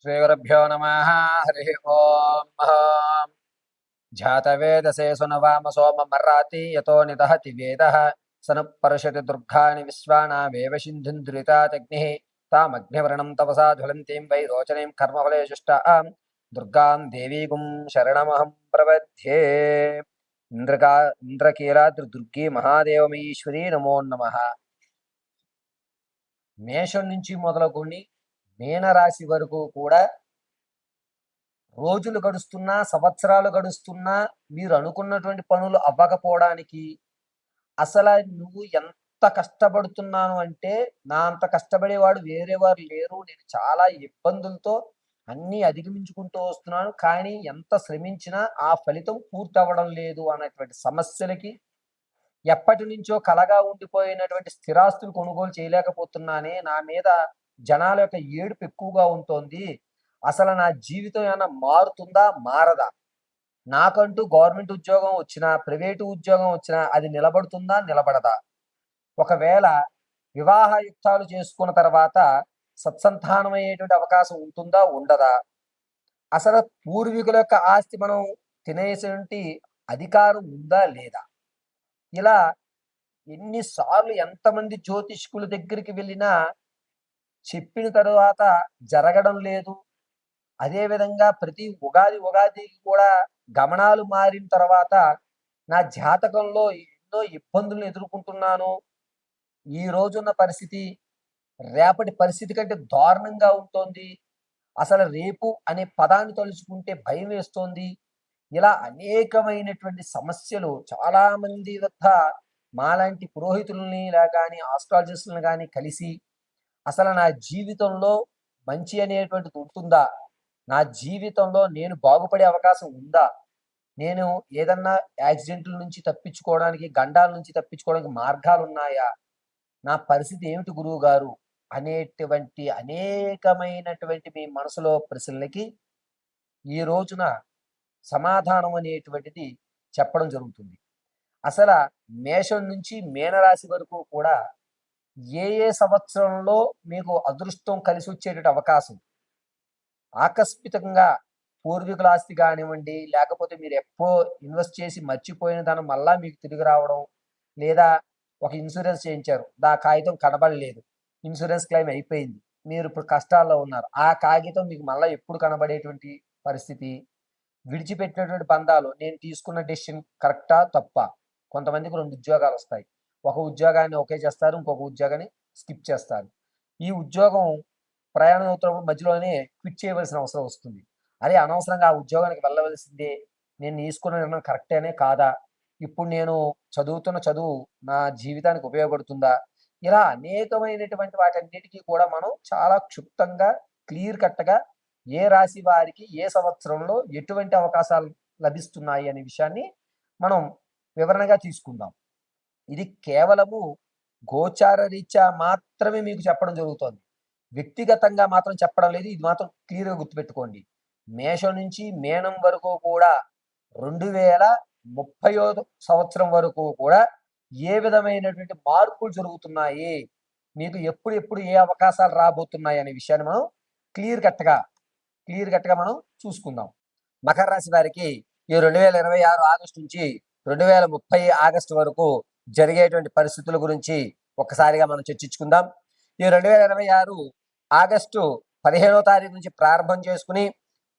శ్రీగురుభ్యో నమః. హరి ఓం. జాతవేదసే సునవామ సోమమర్రాతి యతో నిదహతి వేదః సనుపర్షతి దుర్గాని విశ్వానామేవ సింధుంద్రితాగ్నిః తామగ్నివర్ణం తపసా జ్వలంతీం వై రోచనీం కర్మఫలేషుష్టాం దుర్గాం దేవీగుం శరణమహం ప్రపద్యే. ఇంద్రకీలాద్రి దుర్గి మహాదేవమీశ్వరీ నమో నమః. మేషం నుంచి మొదలుకొని మీనరాశి వరకు కూడా రోజులు గడుస్తున్నా, సంవత్సరాలు గడుస్తున్నా మీరు అనుకున్నటువంటి పనులు అవ్వకపోవడానికి అసలు నువ్వు ఎంత కష్టపడుతున్నాను అంటే, నా అంత కష్టపడేవాడు వేరేవారు లేరు. నేను చాలా ఇబ్బందులతో అన్నీ అధిగమించుకుంటూ వస్తున్నాను. కానీ ఎంత శ్రమించినా ఆ ఫలితం పూర్తవ్వడం లేదు అనేటువంటి సమస్యలకి ఎప్పటి నుంచో కలగా ఉండిపోయినటువంటి స్థిరాస్తులు కొనుగోలు చేయలేకపోతున్నానే, నా మీద జనాల యొక్క ఏడుపు ఎక్కువగా ఉంటోంది. అసలు నా జీవితం ఏమైనా మారుతుందా, మారదా? నాకంటూ గవర్నమెంట్ ఉద్యోగం వచ్చినా, ప్రైవేటు ఉద్యోగం వచ్చినా అది నిలబడుతుందా, నిలబడదా? ఒకవేళ వివాహయుక్తాలు చేసుకున్న తర్వాత సత్సంతానం అయ్యేటువంటి అవకాశం ఉంటుందా, ఉండదా? అసలు పూర్వీకుల యొక్క ఆస్తి మనం తినేటువంటి అధికారం ఉందా, లేదా? ఇలా ఎన్నిసార్లు ఎంతమంది జ్యోతిష్కుల దగ్గరికి వెళ్ళినా చెప్పిన తరువాత జరగడం లేదు. అదేవిధంగా ప్రతి ఉగాదికి కూడా గమనాలు మారిన తర్వాత నా జాతకంలో ఎన్నో ఇబ్బందులను ఎదుర్కొంటున్నాను. ఈ రోజున్న పరిస్థితి రేపటి పరిస్థితి కంటే దారుణంగా ఉంటుంది. అసలు రేపు అనే పదాన్ని తలుచుకుంటే భయం వేస్తోంది. ఇలా అనేకమైనటువంటి సమస్యలు చాలా మంది వద్ద మాలాంటి పురోహితుల్ని కానీ ఆస్ట్రాలజిస్టులను కానీ కలిసి అసలు నా జీవితంలో మంచి అనేటువంటిది ఉంటుందా, నా జీవితంలో నేను బాగుపడే అవకాశం ఉందా, నేను ఏదన్నా యాక్సిడెంట్ల నుంచి తప్పించుకోవడానికి, గండాల నుంచి తప్పించుకోవడానికి మార్గాలు ఉన్నాయా, నా పరిస్థితి ఏమిటి గురువు గారు అనేటువంటి అనేకమైనటువంటి మీ మనసులో ప్రశ్నలకి ఈ రోజున సమాధానం అనేటువంటిది చెప్పడం జరుగుతుంది. అసలు మేషం నుంచి మీనరాశి వరకు కూడా ఏ ఏ సంవత్సరంలో మీకు అదృష్టం కలిసి వచ్చేటువంటి అవకాశం, ఆకస్మికంగా పూర్వీకుల ఆస్తి కానివ్వండి, లేకపోతే మీరు ఎప్పుడో ఇన్వెస్ట్ చేసి మర్చిపోయిన ధనం మళ్ళా మీకు తిరిగి రావడం, లేదా ఒక ఇన్సూరెన్స్ చేయించారు, ఆ కాగితం కనబడలేదు, ఇన్సూరెన్స్ క్లెయిమ్ అయిపోయింది, మీరు ఇప్పుడు కష్టాల్లో ఉన్నారు, ఆ కాగితం మీకు మళ్ళీ ఎప్పుడు కనబడేటువంటి పరిస్థితి, విడిచిపెట్టినటువంటి బంధాలు, నేను తీసుకున్న డెసిషన్ కరెక్టా తప్పా? కొంతమందికి 2 ఉద్యోగాలు వస్తాయి. ఒక ఉద్యోగాన్ని ఓకే చేస్తారు, ఇంకొక ఉద్యోగాన్ని స్కిప్ చేస్తారు. ఈ ఉద్యోగం ప్రయాణం అవుతున్నప్పుడు మధ్యలోనే క్విట్ చేయవలసిన అవసరం వస్తుంది. అదే అనవసరంగా ఆ ఉద్యోగానికి వెళ్ళవలసిందే, నేను తీసుకున్న నిర్ణయం కరెక్టేనే కాదా, ఇప్పుడు నేను చదువుతున్న చదువు నా జీవితానికి ఉపయోగపడుతుందా, ఇలా అనేకమైనటువంటి వాటన్నిటికీ కూడా మనం చాలా క్షుప్తంగా క్లియర్ కట్గా ఏ రాశి వారికి ఏ సంవత్సరంలో ఎటువంటి అవకాశాలు లభిస్తున్నాయి అనే విషయాన్ని మనం వివరణగా తీసుకుందాం. ఇది కేవలము గోచార రీత్యా మాత్రమే మీకు చెప్పడం జరుగుతోంది, వ్యక్తిగతంగా మాత్రం చెప్పడం లేదు. ఇది మాత్రం క్లియర్గా గుర్తుపెట్టుకోండి. మేషం నుంచి మీనం వరకు కూడా 2030 సంవత్సరం వరకు కూడా ఏ విధమైనటువంటి మార్పులు జరుగుతున్నాయి, మీకు ఎప్పుడు ఏ అవకాశాలు రాబోతున్నాయి అనే విషయాన్ని మనం క్లియర్ కట్గా మనం చూసుకుందాం. మకర రాశి వారికి ఈ 2026 ఆగస్టు నుంచి 2030 ఆగస్టు వరకు జరిగేటువంటి పరిస్థితుల గురించి ఒక్కసారిగా మనం చర్చించుకుందాం. ఈ 2026 ఆగస్టు 15వ తారీఖు నుంచి ప్రారంభం చేసుకుని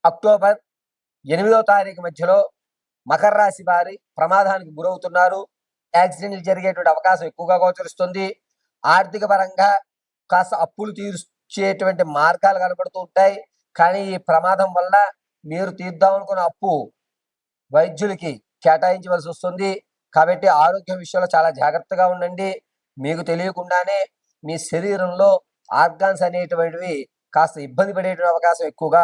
అక్టోబర్ 8వ తారీఖు మధ్యలో మకర రాశి వారి ప్రమాదానికి గురవుతున్నారు. యాక్సిడెంట్లు జరిగేటువంటి అవకాశం ఎక్కువగా గోచరిస్తుంది. ఆర్థిక పరంగా కాస్త అప్పులు తీర్చేటువంటి మార్గాలు కనబడుతూ ఉంటాయి. కానీ ఈ ప్రమాదం వల్ల మీరు తీర్దాం అనుకున్న అప్పు వైద్యులకి కేటాయించవలసి వస్తుంది. కాబట్టి ఆరోగ్యం విషయంలో చాలా జాగ్రత్తగా ఉండండి. మీకు తెలియకుండానే మీ శరీరంలో ఆర్గాన్స్ అనేటువంటివి కాస్త ఇబ్బంది పడేటువంటి అవకాశం ఎక్కువగా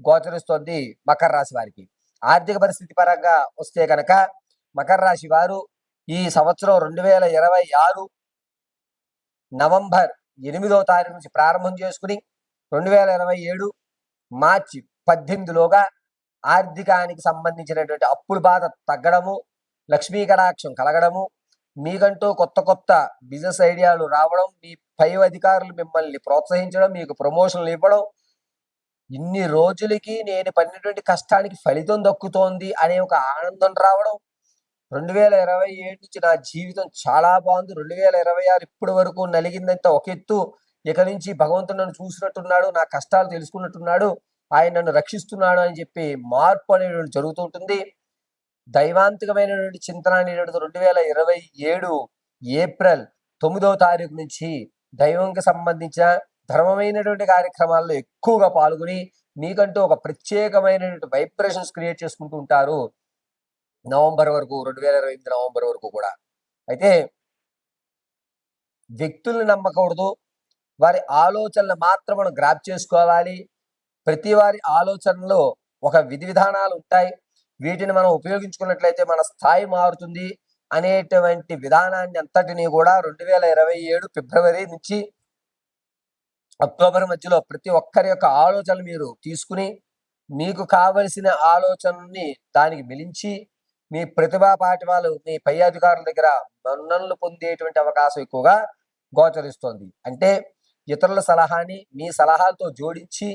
గోచరిస్తుంది మకర రాశి వారికి. ఆర్థిక పరిస్థితి పరంగా వస్తే కనుక మకర రాశి వారు ఈ సంవత్సరం 2026 నవంబర్ 8వ తారీఖు నుంచి ప్రారంభం చేసుకుని 2027 మార్చి 18లోగా ఆర్థికానికి సంబంధించినటువంటి అప్పుల బాధ తగ్గడము, లక్ష్మీ కటాక్షం కలగడము, మీకంటూ కొత్త బిజినెస్ ఐడియాలు రావడం, మీ పై అధికారులు మిమ్మల్ని ప్రోత్సహించడం, మీకు ప్రమోషన్లు ఇవ్వడం, ఇన్ని రోజులకి నేను పడినటువంటి కష్టానికి ఫలితం దక్కుతోంది అనే ఒక ఆనందం రావడం, 2027 నుంచి నా జీవితం చాలా బాగుంది. 2026 ఇప్పటి వరకు నలిగిందంతా ఒక ఎత్తు. ఇక నుంచి భగవంతుడు నన్ను చూసినట్టున్నాడు, నా కష్టాలు తెలుసుకున్నట్టున్నాడు, ఆయన నన్ను రక్షిస్తున్నాడు అని చెప్పి మార్పు అనేటువంటి జరుగుతూ ఉంటుంది. దైవాంతికమైనటువంటి చింతన అనేటువంటిది 2027 ఏప్రిల్ 9వ తారీఖు నుంచి దైవంకి సంబంధించిన ధర్మమైనటువంటి కార్యక్రమాల్లో ఎక్కువగా పాల్గొని మీకంటూ ఒక ప్రత్యేకమైనటువంటి వైబ్రేషన్స్ క్రియేట్ చేసుకుంటూ ఉంటారు నవంబర్ వరకు, 2028 నవంబర్ వరకు కూడా. అయితే వ్యక్తుల్ని నమ్మకూడదు, వారి ఆలోచనలు మాత్రం మనం గ్రాప్ చేసుకోవాలి. ప్రతి వారి ఆలోచనలో ఒక విధి విధానాలు ఉంటాయి, వీటిని మనం ఉపయోగించుకున్నట్లయితే మన స్థాయి మారుతుంది అనేటువంటి విధానాన్ని అంతటినీ కూడా 2027 ఫిబ్రవరి నుంచి అక్టోబర్ మధ్యలో ప్రతి ఒక్కరి యొక్క ఆలోచనలు మీరు తీసుకుని మీకు కావలసిన ఆలోచనని దానికి మిలించి మీ ప్రతిభా పాఠవాలు మీ పై అధికారుల దగ్గర మన్ననలు పొందేటువంటి అవకాశం ఎక్కువగా గోచరిస్తోంది. అంటే ఇతరుల సలహాని మీ సలహాలతో జోడించి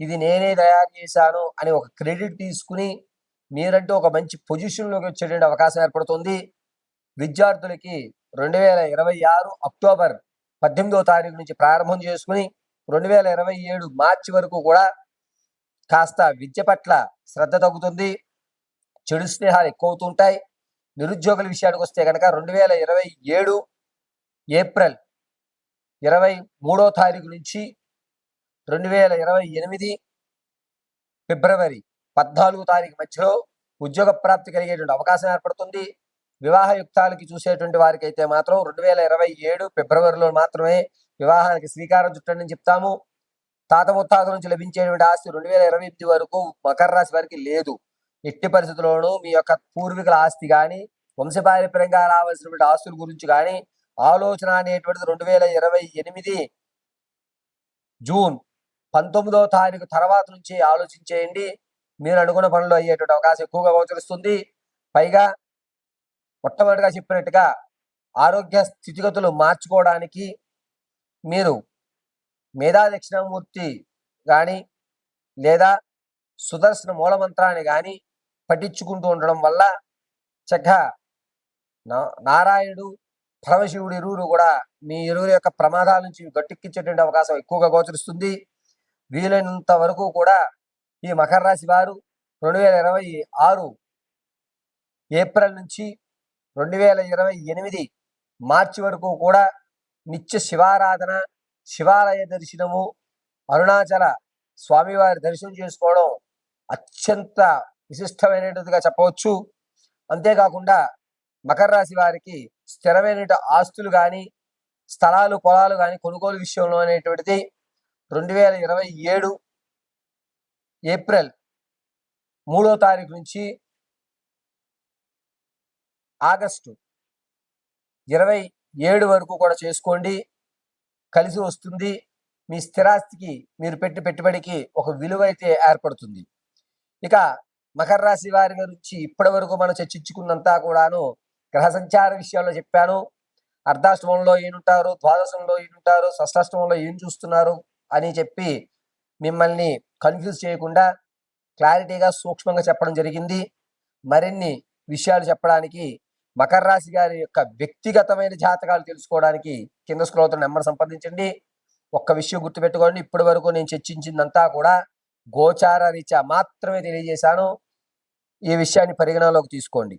ఇది నేనే తయారు చేశాను అని ఒక క్రెడిట్ తీసుకుని మీరంటూ ఒక మంచి పొజిషన్లోకి వచ్చేటువంటి అవకాశం ఏర్పడుతుంది. విద్యార్థులకి 2026 అక్టోబర్ 18వ తారీఖు నుంచి ప్రారంభం చేసుకుని 2027 మార్చి వరకు కూడా కాస్త విద్య పట్ల శ్రద్ధ తగ్గుతుంది, చెడు స్నేహాలు ఎక్కువ అవుతుంటాయి. నిరుద్యోగుల విషయానికి వస్తే కనుక 2027 ఏప్రిల్ 23వ తారీఖు నుంచి 2028 ఫిబ్రవరి 14వ తారీఖు మధ్యలో ఉద్యోగ ప్రాప్తి కలిగేటువంటి అవకాశం ఏర్పడుతుంది. వివాహ యుక్తాలకి చూసేటువంటి వారికి అయితే మాత్రం 2027 ఫిబ్రవరిలో మాత్రమే వివాహానికి శ్రీకారం చుట్టని చెప్తాము. తాత ముత్తాతల నుంచి లభించేటువంటి ఆస్తి 2028 వరకు మకర రాశి వారికి లేదు. ఎట్టి పరిస్థితుల్లోనూ మీ యొక్క పూర్వీకుల ఆస్తి కానీ, వంశపారంపర్యంగా రావాల్సినటువంటి ఆస్తుల గురించి కానీ ఆలోచన అనేటువంటిది 2028 జూన్ 19వ తారీఖు తర్వాత నుంచి ఆలోచించేయండి. మీరు అనుకున్న పనులు అయ్యేటువంటి అవకాశం ఎక్కువగా గోచరిస్తుంది. పైగా మొట్టమొదటిగా చెప్పినట్టుగా ఆరోగ్య స్థితిగతులు మార్చుకోవడానికి మీరు మేధా దక్షిణామూర్తి కానీ లేదా సుదర్శన మూలమంత్రాన్ని కానీ పఠించుకుంటూ ఉండడం వల్ల చక్కగా నారాయణుడు పరమశివుడు ఇరువురు కూడా మీ ఇరువురు యొక్క ప్రమాదాల నుంచి గట్టెక్కించేటువంటి అవకాశం ఎక్కువగా గోచరిస్తుంది. వీలైనంత వరకు కూడా ఈ మకర రాశి వారు 2026 ఏప్రిల్ నుంచి 2028 మార్చి వరకు కూడా నిత్య శివారాధన, శివాలయ దర్శనము, అరుణాచల స్వామివారి దర్శనం చేసుకోవడం అత్యంత విశిష్టమైనదిగా చెప్పవచ్చు. అంతేకాకుండా మకర రాశి వారికి స్థిరమైన ఆస్తులు కానీ, స్థలాలు పొలాలు కానీ కొనుగోలు విషయంలో అనేటువంటిది 2027 ఏప్రిల్ 3వ తారీఖు నుంచి ఆగస్టు 27 వరకు కూడా చేసుకోండి, కలిసి వస్తుంది. మీ స్థిరాస్తికి మీరు పెట్టుబడికి ఒక విలువ అయితే ఏర్పడుతుంది. ఇక మకర రాశి వారి గురించి ఇప్పటి వరకు మనం చర్చించుకున్నంతా కూడాను గ్రహ సంచార విషయాల్లో చెప్పాను. అర్ధాష్టమంలో ఏనుంటారు, ద్వాదశంలో ఏనుంటారు, షష్టాష్టమంలో ఏం చూస్తున్నారు అని చెప్పి మిమ్మల్ని కన్ఫ్యూజ్ చేయకుండా క్లారిటీగా సూక్ష్మంగా చెప్పడం జరిగింది. మరిన్ని విషయాలు చెప్పడానికి మకర రాశి గారి యొక్క వ్యక్తిగతమైన జాతకాలు తెలుసుకోవడానికి కింద స్క్రోల్ అవుతున్న నెంబర్ సంప్రదించండి. ఒక్క విషయం గుర్తుపెట్టుకోండి, ఇప్పటి వరకు నేను చర్చించిందంతా కూడా గోచార రీత్యా మాత్రమే తెలియజేశాను. ఈ విషయాన్ని పరిగణనలోకి తీసుకోండి.